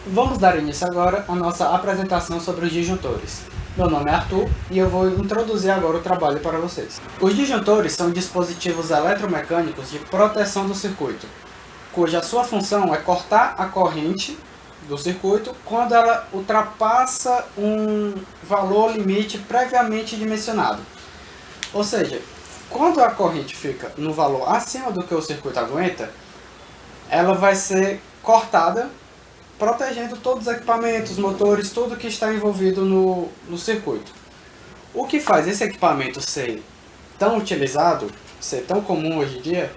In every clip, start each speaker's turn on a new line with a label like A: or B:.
A: Vamos dar início agora à nossa apresentação sobre os disjuntores. Meu nome é Arthur e eu vou introduzir agora o trabalho para vocês. Os disjuntores são dispositivos eletromecânicos de proteção do circuito, cuja sua função é cortar a corrente do circuito quando ela ultrapassa um valor limite previamente dimensionado. Ou seja, quando a corrente fica no valor acima do que o circuito aguenta, ela vai ser cortada, protegendo todos os equipamentos, motores, tudo que está envolvido no circuito. O que faz esse equipamento ser tão utilizado, ser tão comum hoje em dia,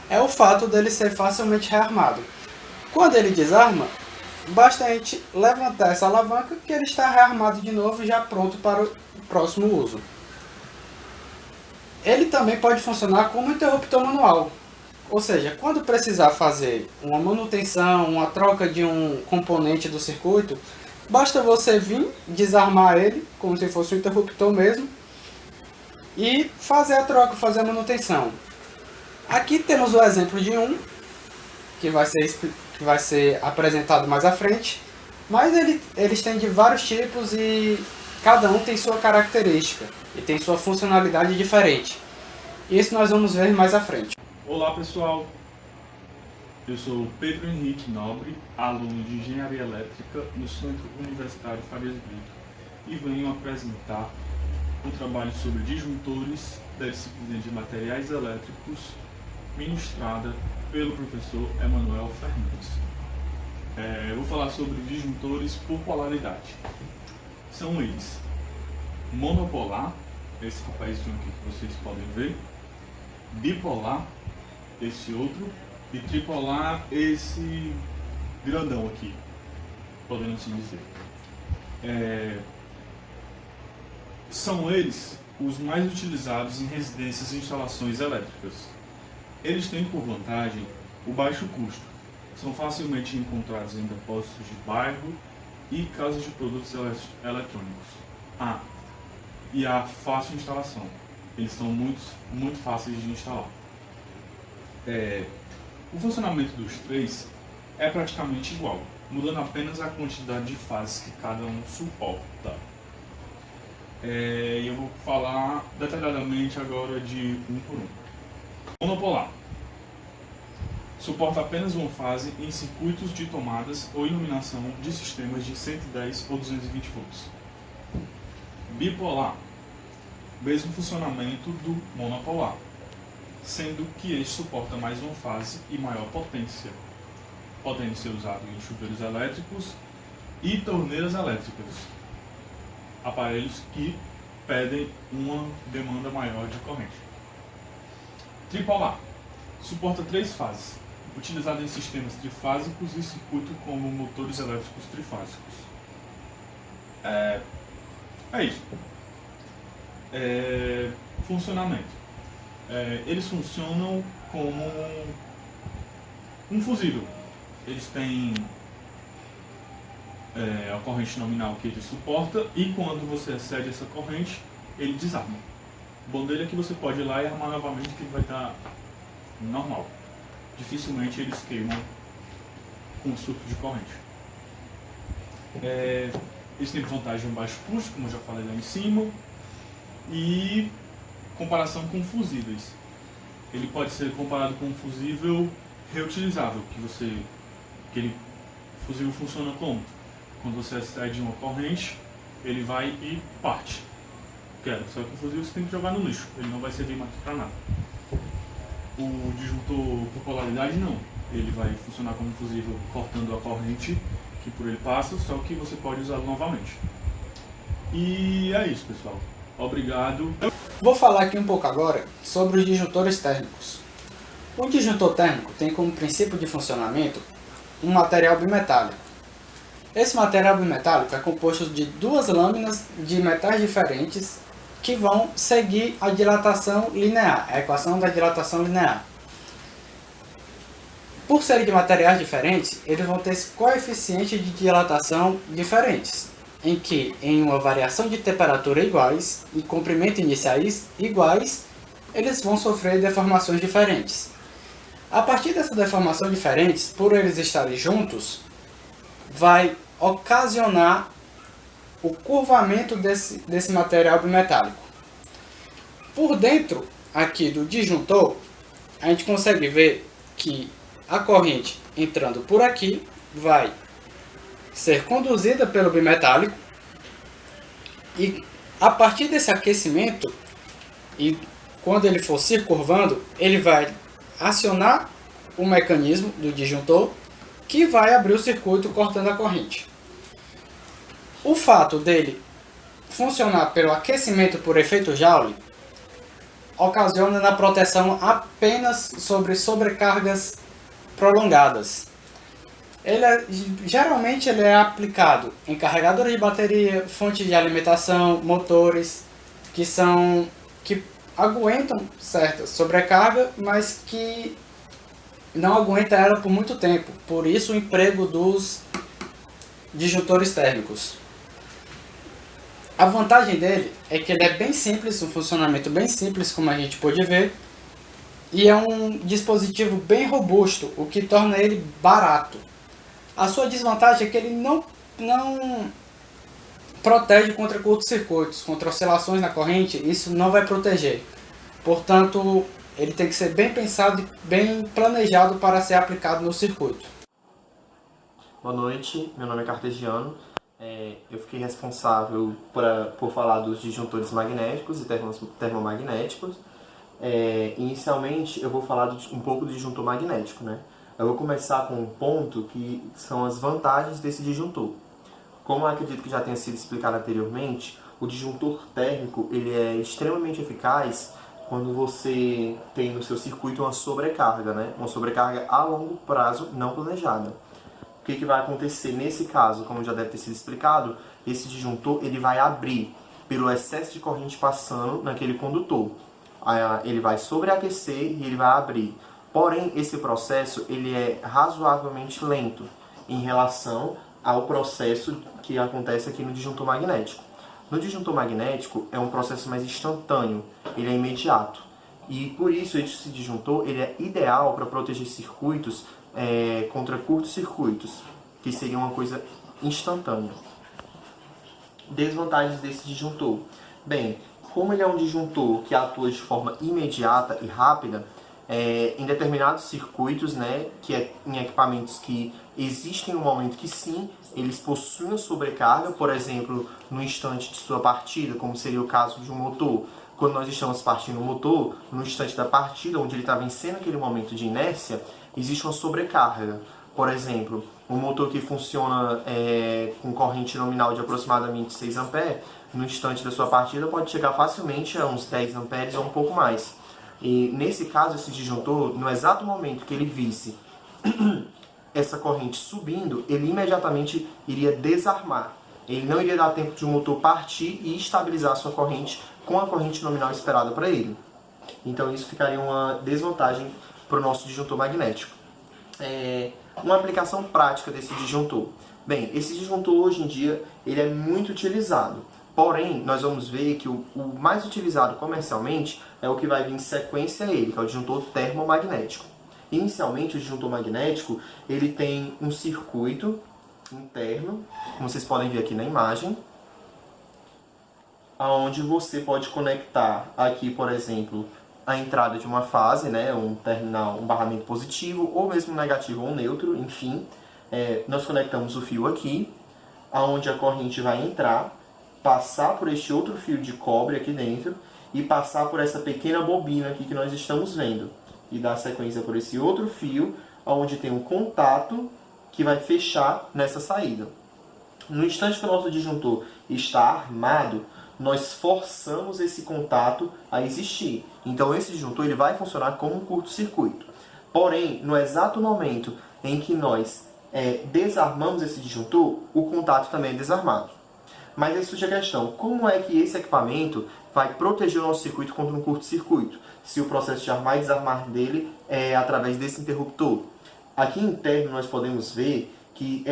A: é o fato dele ser facilmente rearmado. Quando ele desarma, basta a gente levantar essa alavanca que ele está rearmado de novo e já pronto para o próximo uso. Ele também pode funcionar como interruptor manual. Ou seja, quando precisar fazer uma manutenção, uma troca de um componente do circuito, basta você vir, desarmar ele, como se fosse um interruptor mesmo, e fazer a troca, fazer a manutenção. Aqui temos o exemplo de um, que vai ser apresentado mais à frente, mas eles têm de vários tipos e cada um tem sua característica e tem sua funcionalidade diferente. Isso nós vamos ver mais à frente.
B: Olá pessoal, eu sou Pedro Henrique Nobre, aluno de Engenharia Elétrica no Centro Universitário Farias Brito e venho apresentar um trabalho sobre disjuntores da disciplina de Materiais Elétricos ministrada pelo professor Emanuel Fernandes. Eu vou falar sobre disjuntores por polaridade. São eles monopolar, esse rapazinho aqui que vocês podem ver, bipolar, esse outro, e tripolar, esse grandão aqui, podemos assim dizer. São eles os mais utilizados em residências e instalações elétricas. Eles têm por vantagem o baixo custo. São facilmente encontrados em depósitos de bairro e casas de produtos eletrônicos. E a fácil instalação. Eles são muito fáceis de instalar. O funcionamento dos três é praticamente igual, mudando apenas a quantidade de fases que cada um suporta. Eu vou falar detalhadamente agora de um por um. Monopolar. Suporta apenas uma fase em circuitos de tomadas ou iluminação de sistemas de 110 ou 220 volts. Bipolar. Mesmo funcionamento do monopolar, sendo que este suporta mais uma fase e maior potência, podendo ser usado em chuveiros elétricos e torneiras elétricas, aparelhos que pedem uma demanda maior de corrente. Tripolar. Suporta 3 fases, utilizado em sistemas trifásicos e circuito como motores elétricos trifásicos. É isso. Funcionamento. Eles funcionam como um fusível. Eles têm a corrente nominal que ele suporta e quando você excede essa corrente, ele desarma. O bom dele é que você pode ir lá e armar novamente que ele vai estar normal. Dificilmente eles queimam com surto de corrente. Eles têm vantagem em baixo custo, como eu já falei lá em cima. E comparação com fusíveis. Ele pode ser comparado com um fusível reutilizável, o fusível funciona como? Quando você excede uma corrente, ele vai e parte. Só que o fusível você tem que jogar no lixo, ele não vai servir mais para nada. O disjuntor por polaridade não, ele vai funcionar como um fusível cortando a corrente que por ele passa, só que você pode usá-lo novamente. E é isso, pessoal. Obrigado.
A: Vou falar aqui um pouco agora sobre os disjuntores térmicos. O disjuntor térmico tem como princípio de funcionamento um material bimetálico. Esse material bimetálico é composto de 2 lâminas de metais diferentes que vão seguir a dilatação linear, a equação da dilatação linear. Por serem de materiais diferentes, eles vão ter coeficientes de dilatação diferentes, em que, em uma variação de temperatura iguais e comprimento iniciais iguais, eles vão sofrer deformações diferentes. A partir dessas deformações diferentes, por eles estarem juntos, vai ocasionar o curvamento desse material bimetálico. Por dentro aqui do disjuntor, a gente consegue ver que a corrente entrando por aqui vai ser conduzida pelo bimetálico e a partir desse aquecimento, e quando ele for se curvando, ele vai acionar o mecanismo do disjuntor que vai abrir o circuito cortando a corrente. O fato dele funcionar pelo aquecimento por efeito Joule ocasiona na proteção apenas sobre sobrecargas prolongadas. Geralmente ele é aplicado em carregadores de bateria, fontes de alimentação, motores que aguentam certa sobrecarga, mas que não aguenta ela por muito tempo. Por isso o emprego dos disjuntores térmicos. A vantagem dele é que ele é bem simples, um funcionamento bem simples, como a gente pôde ver, e é um dispositivo bem robusto, o que torna ele barato. A sua desvantagem é que ele não protege contra curtos-circuitos, contra oscilações na corrente, isso não vai proteger. Portanto, ele tem que ser bem pensado e bem planejado para ser aplicado no circuito.
C: Boa noite, meu nome é Cartesiano. Eu fiquei responsável por falar dos disjuntores magnéticos e termomagnéticos. Inicialmente, eu vou falar um pouco do disjuntor magnético, né? Eu vou começar com um ponto que são as vantagens desse disjuntor. Como eu acredito que já tenha sido explicado anteriormente, o disjuntor térmico ele é extremamente eficaz quando você tem no seu circuito uma sobrecarga, né? Uma sobrecarga a longo prazo não planejada. O que vai acontecer nesse caso, como já deve ter sido explicado, esse disjuntor ele vai abrir pelo excesso de corrente passando naquele condutor. Ele vai sobreaquecer e ele vai abrir. Porém, esse processo ele é razoavelmente lento em relação ao processo que acontece aqui no disjuntor magnético. No disjuntor magnético é um processo mais instantâneo, ele é imediato. E por isso esse disjuntor ele é ideal para proteger circuitos contra curtos-circuitos, que seria uma coisa instantânea. Desvantagens desse disjuntor. Bem, como ele é um disjuntor que atua de forma imediata e rápida, em determinados circuitos, né, em equipamentos que existem no momento que sim, eles possuem sobrecarga, por exemplo, no instante de sua partida, como seria o caso de um motor. Quando nós estamos partindo o motor, no instante da partida, onde ele está vencendo aquele momento de inércia, existe uma sobrecarga. Por exemplo, um motor que funciona com corrente nominal de aproximadamente 6 A, no instante da sua partida pode chegar facilmente a uns 10 A ou um pouco mais. E nesse caso, esse disjuntor, no exato momento que ele visse essa corrente subindo, ele imediatamente iria desarmar. Ele não iria dar tempo de o motor partir e estabilizar a sua corrente com a corrente nominal esperada para ele. Então isso ficaria uma desvantagem para o nosso disjuntor magnético. Uma aplicação prática desse disjuntor. Bem, esse disjuntor hoje em dia ele é muito utilizado. Porém, nós vamos ver que o mais utilizado comercialmente é o que vai vir em sequência a ele, que é o disjuntor termomagnético. Inicialmente, o disjuntor magnético ele tem um circuito interno, como vocês podem ver aqui na imagem, onde você pode conectar aqui, por exemplo, a entrada de uma fase, né, um terminal, um barramento positivo, ou mesmo negativo ou neutro, enfim. Nós conectamos o fio aqui, onde a corrente vai entrar, passar por este outro fio de cobre aqui dentro e passar por essa pequena bobina aqui que nós estamos vendo. E dar sequência por esse outro fio, onde tem um contato que vai fechar nessa saída. No instante que o nosso disjuntor está armado, nós forçamos esse contato a existir. Então esse disjuntor ele vai funcionar como um curto-circuito. Porém, no exato momento em que nós desarmamos esse disjuntor, o contato também é desarmado. Mas aí surge a questão, como é que esse equipamento vai proteger o nosso circuito contra um curto-circuito, se o processo de armar e desarmar dele é através desse interruptor? Aqui interno nós podemos ver que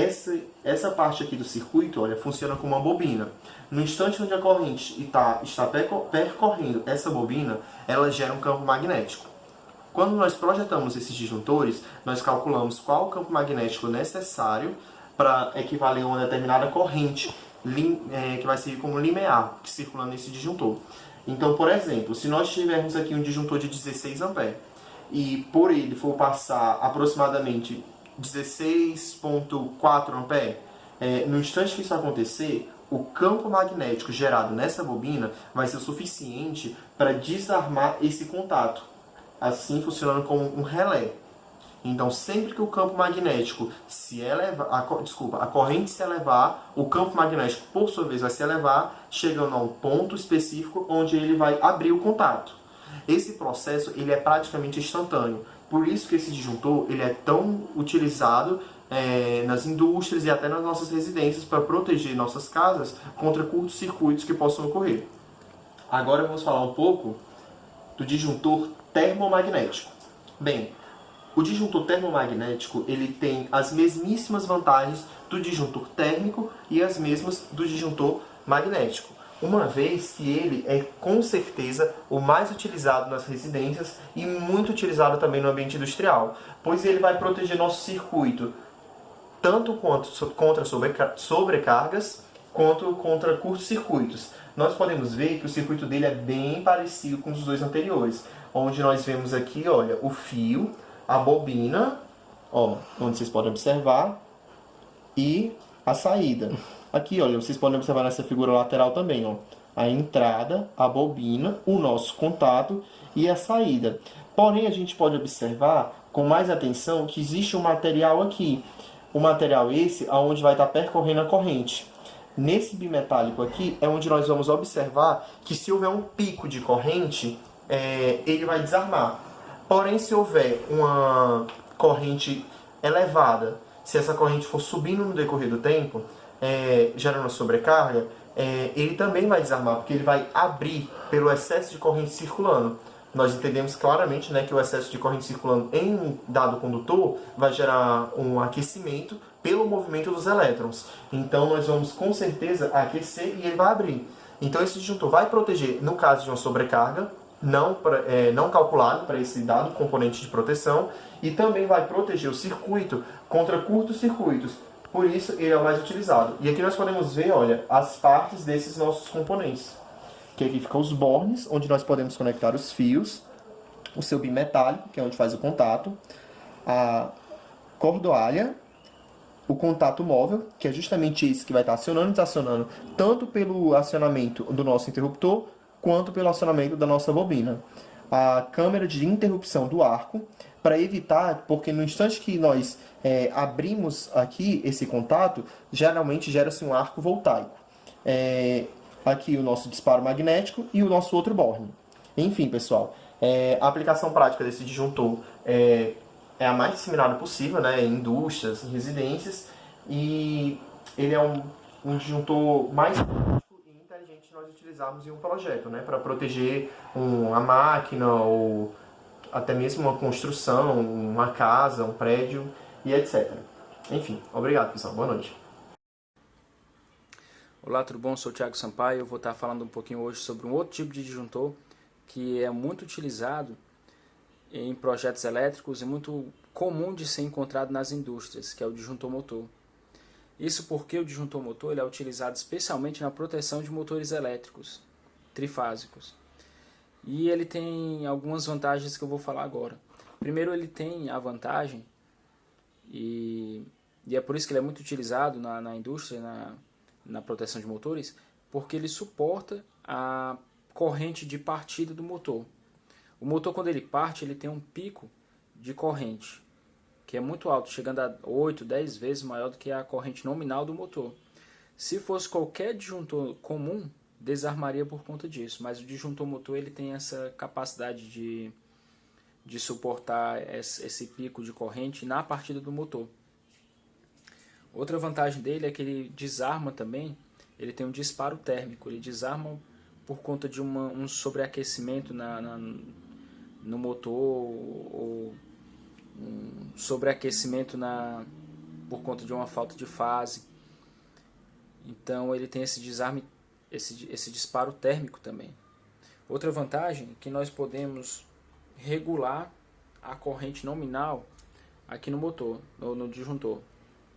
C: essa parte aqui do circuito, olha, funciona como uma bobina. No instante onde a corrente está percorrendo essa bobina, ela gera um campo magnético. Quando nós projetamos esses disjuntores, nós calculamos qual o campo magnético necessário para equivaler a uma determinada corrente que vai servir como limiar, circulando nesse disjuntor. Então, por exemplo, se nós tivermos aqui um disjuntor de 16 A e por ele for passar aproximadamente 16,4 A, no instante que isso acontecer, o campo magnético gerado nessa bobina vai ser o suficiente para desarmar esse contato, assim funcionando como um relé. Então, sempre que o campo magnético se elevar, a corrente se elevar, o campo magnético, por sua vez, vai se elevar, chegando a um ponto específico onde ele vai abrir o contato. Esse processo ele é praticamente instantâneo. Por isso que esse disjuntor ele é tão utilizado nas indústrias e até nas nossas residências para proteger nossas casas contra curtos-circuitos que possam ocorrer. Agora vamos falar um pouco do disjuntor termomagnético. Bem, o disjuntor termomagnético ele tem as mesmíssimas vantagens do disjuntor térmico e as mesmas do disjuntor magnético, uma vez que ele é com certeza o mais utilizado nas residências e muito utilizado também no ambiente industrial, pois ele vai proteger nosso circuito tanto contra sobrecargas quanto contra curtos-circuitos. Nós podemos ver que o circuito dele é bem parecido com os dois anteriores, onde nós vemos aqui, olha, o fio, a bobina, ó, onde vocês podem observar, e a saída. Aqui, olha, vocês podem observar nessa figura lateral também, ó, a entrada, a bobina, o nosso contato e a saída. Porém, a gente pode observar com mais atenção que existe um material aqui. O material esse onde vai estar percorrendo a corrente. Nesse bimetálico aqui é onde nós vamos observar que se houver um pico de corrente, ele vai desarmar. Porém, se houver uma corrente elevada, se essa corrente for subindo no decorrer do tempo, gerando uma sobrecarga, ele também vai desarmar, porque ele vai abrir pelo excesso de corrente circulando. Nós entendemos claramente, né, que o excesso de corrente circulando em um dado condutor vai gerar um aquecimento pelo movimento dos elétrons. Então, nós vamos com certeza aquecer e ele vai abrir. Então, esse disjuntor vai proteger, no caso de uma sobrecarga, não calculado para esse dado componente de proteção, e também vai proteger o circuito contra curtos circuitos. Por isso, ele é o mais utilizado. E aqui nós podemos ver, olha, as partes desses nossos componentes. Que aqui ficam os bornes, onde nós podemos conectar os fios, o seu bimetálico, que é onde faz o contato, a cordoalha, o contato móvel, que é justamente esse que vai estar acionando e desacionando, tanto pelo acionamento do nosso interruptor, quanto pelo acionamento da nossa bobina. A câmera de interrupção do arco, para evitar, porque no instante que nós abrimos aqui esse contato, geralmente gera-se um arco voltaico. Aqui o nosso disparo magnético e o nosso outro borne. Enfim, pessoal, a aplicação prática desse disjuntor é a mais disseminada possível, né, em indústrias, em residências, e ele é um disjuntor mais prático e inteligente de nós utilizarmos em um projeto, né, para proteger uma máquina ou até mesmo uma construção, uma casa, um prédio e etc. Enfim, obrigado, pessoal. Boa noite.
D: Olá, tudo bom? Sou o Thiago Sampaio. Eu vou estar falando um pouquinho hoje sobre um outro tipo de disjuntor que é muito utilizado em projetos elétricos e muito comum de ser encontrado nas indústrias, que é o disjuntor motor. Isso porque o disjuntor motor ele é utilizado especialmente na proteção de motores elétricos trifásicos. E ele tem algumas vantagens que eu vou falar agora. Primeiro, ele tem a vantagem, e é por isso que ele é muito utilizado na indústria, na proteção de motores, porque ele suporta a corrente de partida do motor. O motor, quando ele parte, ele tem um pico de corrente, que é muito alto, chegando a 8, 10 vezes maior do que a corrente nominal do motor. Se fosse qualquer disjuntor comum, desarmaria por conta disso, mas o disjuntor motor ele tem essa capacidade de suportar esse pico de corrente na partida do motor. Outra vantagem dele é que ele desarma também, ele tem um disparo térmico, ele desarma por conta de um sobreaquecimento no motor, ou um sobreaquecimento por conta de uma falta de fase. Então ele tem esse desarme, esse disparo térmico também. Outra vantagem é que nós podemos regular a corrente nominal aqui no motor, no disjuntor.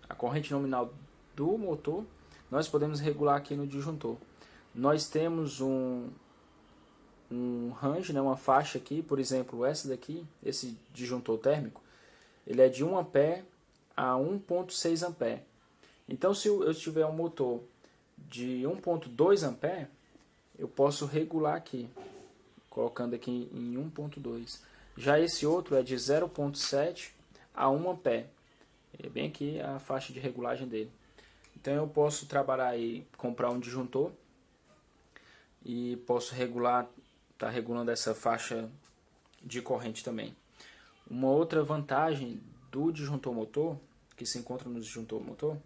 D: a corrente nominal do motor, nós podemos regular aqui no disjuntor. Nós temos um range, né, uma faixa aqui, por exemplo, essa daqui, esse disjuntor térmico, ele é de 1 A a 1.6 A. Então, se eu tiver um motor de 1.2 A, eu posso regular aqui, colocando aqui em 1.2. Já esse outro é de 0.7 a 1 A. É bem aqui a faixa de regulagem dele. Então eu posso trabalhar aí, comprar um disjuntor e posso regular, tá regulando essa faixa de corrente também. Uma outra vantagem do disjuntor motor, que se encontra no disjuntor motor,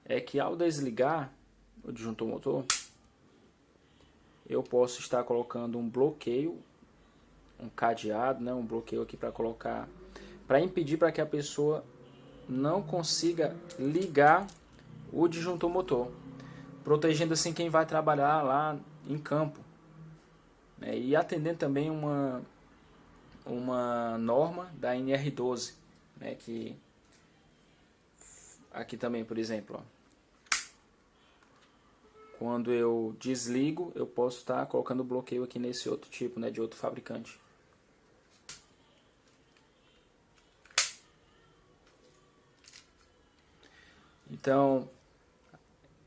D: é que ao desligar o disjuntor motor, eu posso estar colocando um bloqueio, um cadeado, né, um bloqueio aqui para colocar, para impedir para que a pessoa não consiga ligar o disjuntor motor, protegendo assim quem vai trabalhar lá em campo, né, e atendendo também uma norma da NR12, né, que aqui também, por exemplo, ó, quando eu desligo, eu posso estar colocando bloqueio aqui nesse outro tipo, né, de outro fabricante. Então,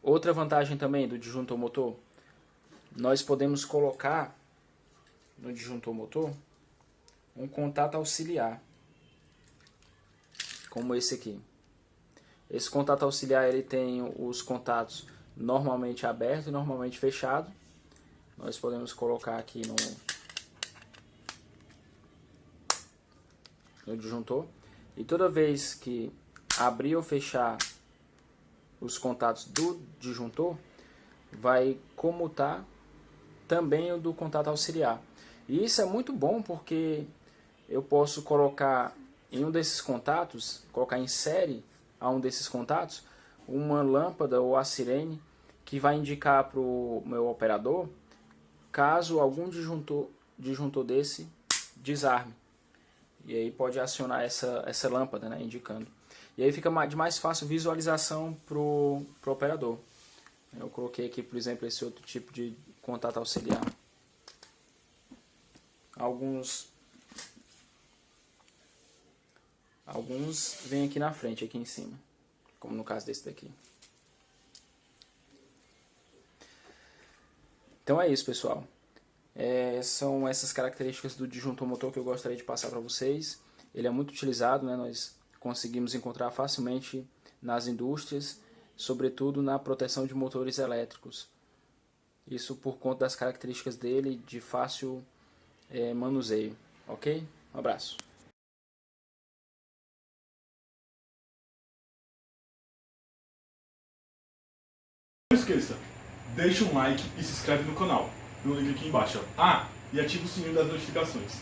D: outra vantagem também do disjuntor motor, nós podemos colocar no disjuntor motor um contato auxiliar, como esse aqui. Esse contato auxiliar, ele tem os contatos normalmente aberto e normalmente fechado. Nós podemos colocar aqui no disjuntor, e toda vez que abrir ou fechar os contatos do disjuntor, vai comutar também o do contato auxiliar. E isso é muito bom porque eu posso colocar em um desses contatos, colocar em série a um desses contatos, uma lâmpada ou a sirene que vai indicar para o meu operador caso algum disjuntor desse desarme. E aí pode acionar essa lâmpada, né, indicando. E aí fica de mais fácil visualização para o operador. Eu coloquei aqui, por exemplo, esse outro tipo de contato auxiliar. Alguns vêm aqui na frente, aqui em cima, como no caso desse daqui. Então é isso, pessoal. São essas características do disjuntor motor que eu gostaria de passar para vocês. Ele é muito utilizado, né? Nós conseguimos encontrar facilmente nas indústrias, sobretudo na proteção de motores elétricos. Isso por conta das características dele de fácil manuseio. Ok? Um abraço.
B: Não esqueça, deixa um like e se inscreve no canal, no link aqui embaixo. E ativa o sininho das notificações.